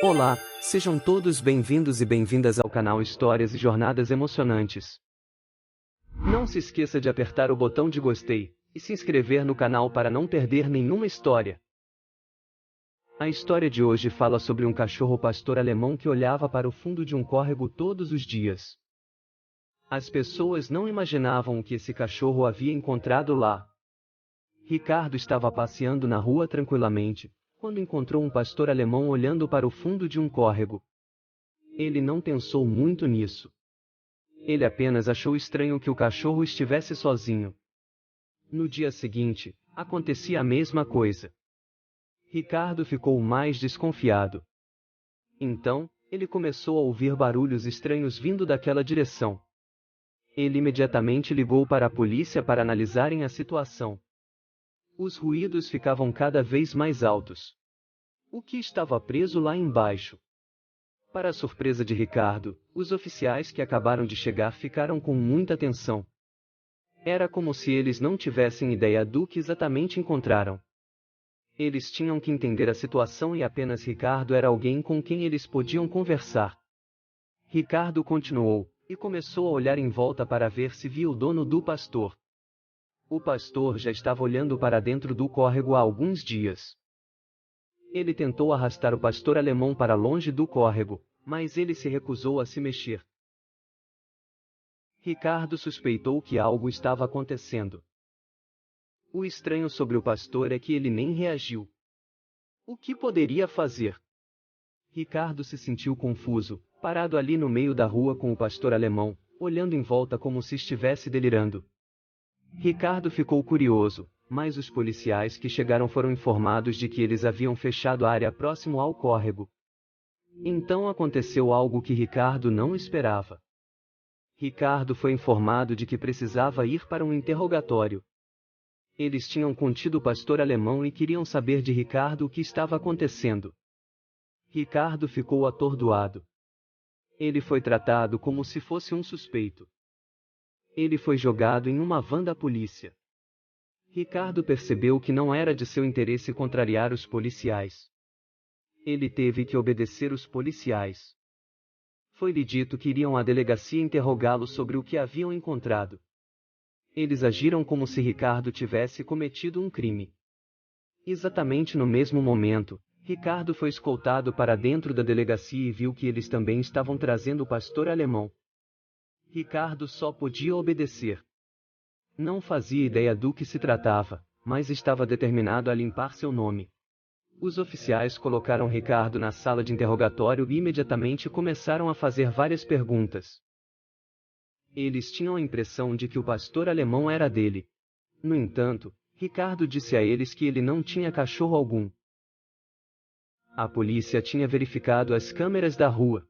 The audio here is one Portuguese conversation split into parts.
Olá, sejam todos bem-vindos e bem-vindas ao canal Histórias e Jornadas Emocionantes. Não se esqueça de apertar o botão de gostei e se inscrever no canal para não perder nenhuma história. A história de hoje fala sobre um cachorro pastor alemão que olhava para o fundo de um córrego todos os dias. As pessoas não imaginavam o que esse cachorro havia encontrado lá. Ricardo estava passeando na rua tranquilamente, quando encontrou um pastor alemão olhando para o fundo de um córrego. Ele não pensou muito nisso. Ele apenas achou estranho que o cachorro estivesse sozinho. No dia seguinte, acontecia a mesma coisa. Ricardo ficou mais desconfiado. Então, ele começou a ouvir barulhos estranhos vindo daquela direção. Ele imediatamente ligou para a polícia para analisarem a situação. Os ruídos ficavam cada vez mais altos. O que estava preso lá embaixo? Para a surpresa de Ricardo, os oficiais que acabaram de chegar ficaram com muita atenção. Era como se eles não tivessem ideia do que exatamente encontraram. Eles tinham que entender a situação e apenas Ricardo era alguém com quem eles podiam conversar. Ricardo continuou, e começou a olhar em volta para ver se via o dono do pastor. O pastor já estava olhando para dentro do córrego há alguns dias. Ele tentou arrastar o pastor alemão para longe do córrego, mas ele se recusou a se mexer. Ricardo suspeitou que algo estava acontecendo. O estranho sobre o pastor é que ele nem reagiu. O que poderia fazer? Ricardo se sentiu confuso, parado ali no meio da rua com o pastor alemão, olhando em volta como se estivesse delirando. Ricardo ficou curioso, mas os policiais que chegaram foram informados de que eles haviam fechado a área próximo ao córrego. Então aconteceu algo que Ricardo não esperava. Ricardo foi informado de que precisava ir para um interrogatório. Eles tinham contido o pastor alemão e queriam saber de Ricardo o que estava acontecendo. Ricardo ficou atordoado. Ele foi tratado como se fosse um suspeito. Ele foi jogado em uma van da polícia. Ricardo percebeu que não era de seu interesse contrariar os policiais. Ele teve que obedecer os policiais. Foi-lhe dito que iriam à delegacia interrogá-lo sobre o que haviam encontrado. Eles agiram como se Ricardo tivesse cometido um crime. Exatamente no mesmo momento, Ricardo foi escoltado para dentro da delegacia e viu que eles também estavam trazendo o pastor alemão. Ricardo só podia obedecer. Não fazia ideia do que se tratava, mas estava determinado a limpar seu nome. Os oficiais colocaram Ricardo na sala de interrogatório e imediatamente começaram a fazer várias perguntas. Eles tinham a impressão de que o pastor alemão era dele. No entanto, Ricardo disse a eles que ele não tinha cachorro algum. A polícia tinha verificado as câmeras da rua.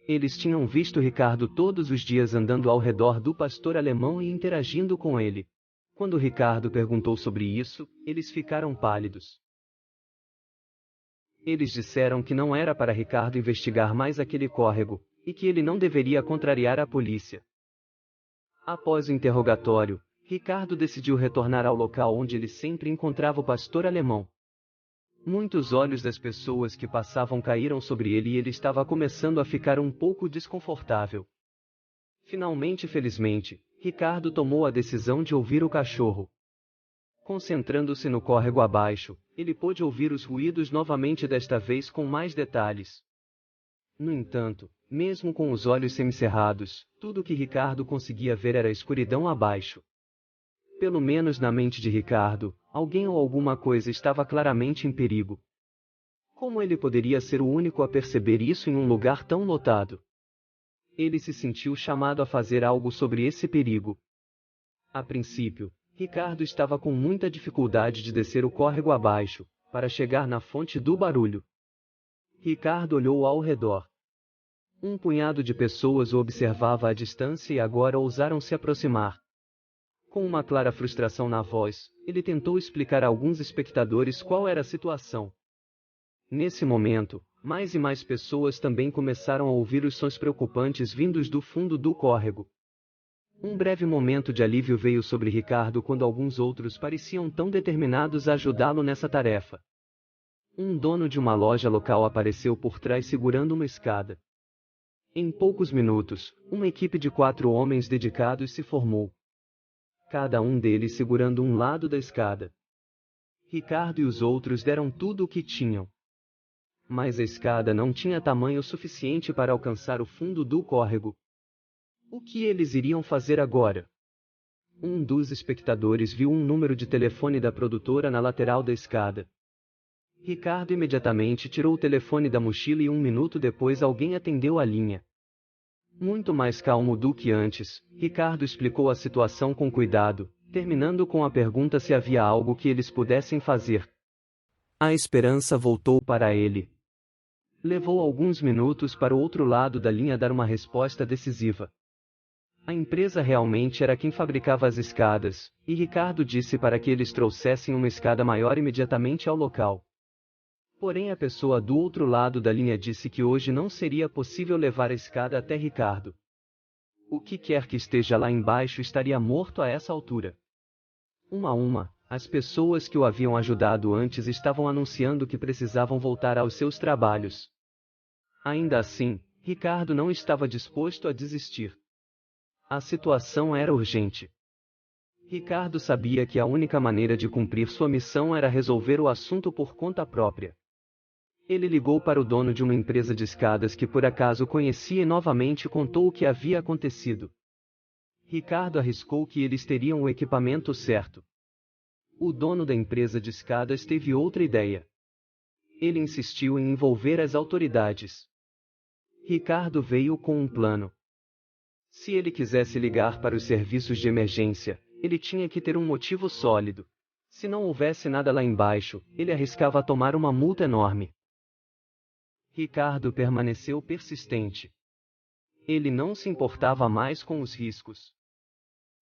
Eles tinham visto Ricardo todos os dias andando ao redor do pastor alemão e interagindo com ele. Quando Ricardo perguntou sobre isso, eles ficaram pálidos. Eles disseram que não era para Ricardo investigar mais aquele córrego, e que ele não deveria contrariar a polícia. Após o interrogatório, Ricardo decidiu retornar ao local onde ele sempre encontrava o pastor alemão. Muitos olhos das pessoas que passavam caíram sobre ele e ele estava começando a ficar um pouco desconfortável. Finalmente, felizmente, Ricardo tomou a decisão de ouvir o cachorro. Concentrando-se no córrego abaixo, ele pôde ouvir os ruídos novamente, desta vez com mais detalhes. No entanto, mesmo com os olhos semicerrados, tudo o que Ricardo conseguia ver era a escuridão abaixo. Pelo menos na mente de Ricardo, alguém ou alguma coisa estava claramente em perigo. Como ele poderia ser o único a perceber isso em um lugar tão lotado? Ele se sentiu chamado a fazer algo sobre esse perigo. A princípio, Ricardo estava com muita dificuldade de descer o córrego abaixo, para chegar na fonte do barulho. Ricardo olhou ao redor. Um punhado de pessoas o observava à distância e agora ousaram se aproximar. Com uma clara frustração na voz, ele tentou explicar a alguns espectadores qual era a situação. Nesse momento, mais e mais pessoas também começaram a ouvir os sons preocupantes vindos do fundo do córrego. Um breve momento de alívio veio sobre Ricardo quando alguns outros pareciam tão determinados a ajudá-lo nessa tarefa. Um dono de uma loja local apareceu por trás segurando uma escada. Em poucos minutos, uma equipe de 4 homens dedicados se formou. Cada um deles segurando um lado da escada. Ricardo e os outros deram tudo o que tinham. Mas a escada não tinha tamanho suficiente para alcançar o fundo do córrego. O que eles iriam fazer agora? Um dos espectadores viu um número de telefone da produtora na lateral da escada. Ricardo imediatamente tirou o telefone da mochila e 1 minuto depois alguém atendeu a linha. Muito mais calmo do que antes, Ricardo explicou a situação com cuidado, terminando com a pergunta se havia algo que eles pudessem fazer. A esperança voltou para ele. Levou alguns minutos para o outro lado da linha dar uma resposta decisiva. A empresa realmente era quem fabricava as escadas, e Ricardo disse para que eles trouxessem uma escada maior imediatamente ao local. Porém a pessoa do outro lado da linha disse que hoje não seria possível levar a escada até Ricardo. O que quer que esteja lá embaixo estaria morto a essa altura. Uma a uma, as pessoas que o haviam ajudado antes estavam anunciando que precisavam voltar aos seus trabalhos. Ainda assim, Ricardo não estava disposto a desistir. A situação era urgente. Ricardo sabia que a única maneira de cumprir sua missão era resolver o assunto por conta própria. Ele ligou para o dono de uma empresa de escadas que por acaso conhecia e novamente contou o que havia acontecido. Ricardo arriscou que eles teriam o equipamento certo. O dono da empresa de escadas teve outra ideia. Ele insistiu em envolver as autoridades. Ricardo veio com um plano. Se ele quisesse ligar para os serviços de emergência, ele tinha que ter um motivo sólido. Se não houvesse nada lá embaixo, ele arriscava tomar uma multa enorme. Ricardo permaneceu persistente. Ele não se importava mais com os riscos.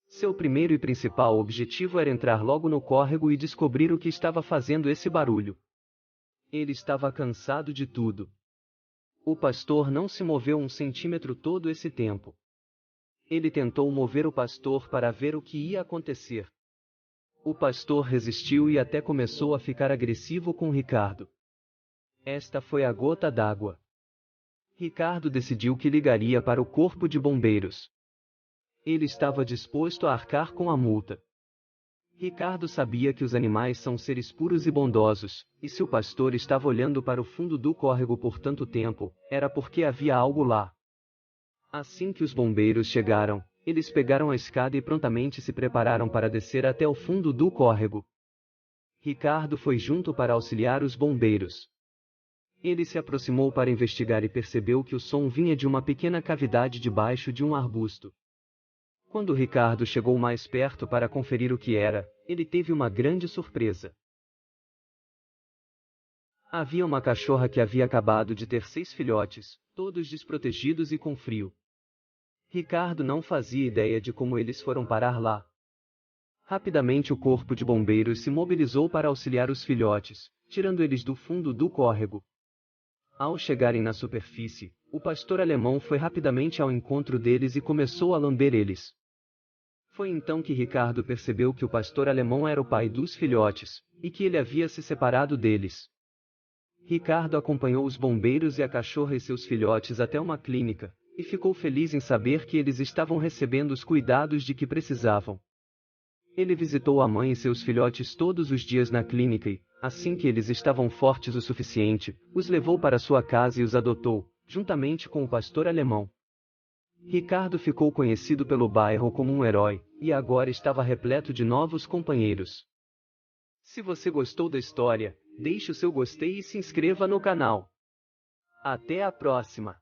Seu primeiro e principal objetivo era entrar logo no córrego e descobrir o que estava fazendo esse barulho. Ele estava cansado de tudo. O pastor não se moveu 1 centímetro todo esse tempo. Ele tentou mover o pastor para ver o que ia acontecer. O pastor resistiu e até começou a ficar agressivo com Ricardo. Esta foi a gota d'água. Ricardo decidiu que ligaria para o corpo de bombeiros. Ele estava disposto a arcar com a multa. Ricardo sabia que os animais são seres puros e bondosos, e se o pastor estava olhando para o fundo do córrego por tanto tempo, era porque havia algo lá. Assim que os bombeiros chegaram, eles pegaram a escada e prontamente se prepararam para descer até o fundo do córrego. Ricardo foi junto para auxiliar os bombeiros. Ele se aproximou para investigar e percebeu que o som vinha de uma pequena cavidade debaixo de um arbusto. Quando Ricardo chegou mais perto para conferir o que era, ele teve uma grande surpresa. Havia uma cachorra que havia acabado de ter 6 filhotes, todos desprotegidos e com frio. Ricardo não fazia ideia de como eles foram parar lá. Rapidamente o corpo de bombeiros se mobilizou para auxiliar os filhotes, tirando eles do fundo do córrego. Ao chegarem na superfície, o pastor alemão foi rapidamente ao encontro deles e começou a lamber eles. Foi então que Ricardo percebeu que o pastor alemão era o pai dos filhotes, e que ele havia se separado deles. Ricardo acompanhou os bombeiros e a cachorra e seus filhotes até uma clínica, e ficou feliz em saber que eles estavam recebendo os cuidados de que precisavam. Ele visitou a mãe e seus filhotes todos os dias na clínica e, assim que eles estavam fortes o suficiente, os levou para sua casa e os adotou, juntamente com o pastor alemão. Ricardo ficou conhecido pelo bairro como um herói, e agora estava repleto de novos companheiros. Se você gostou da história, deixe o seu gostei e se inscreva no canal. Até a próxima!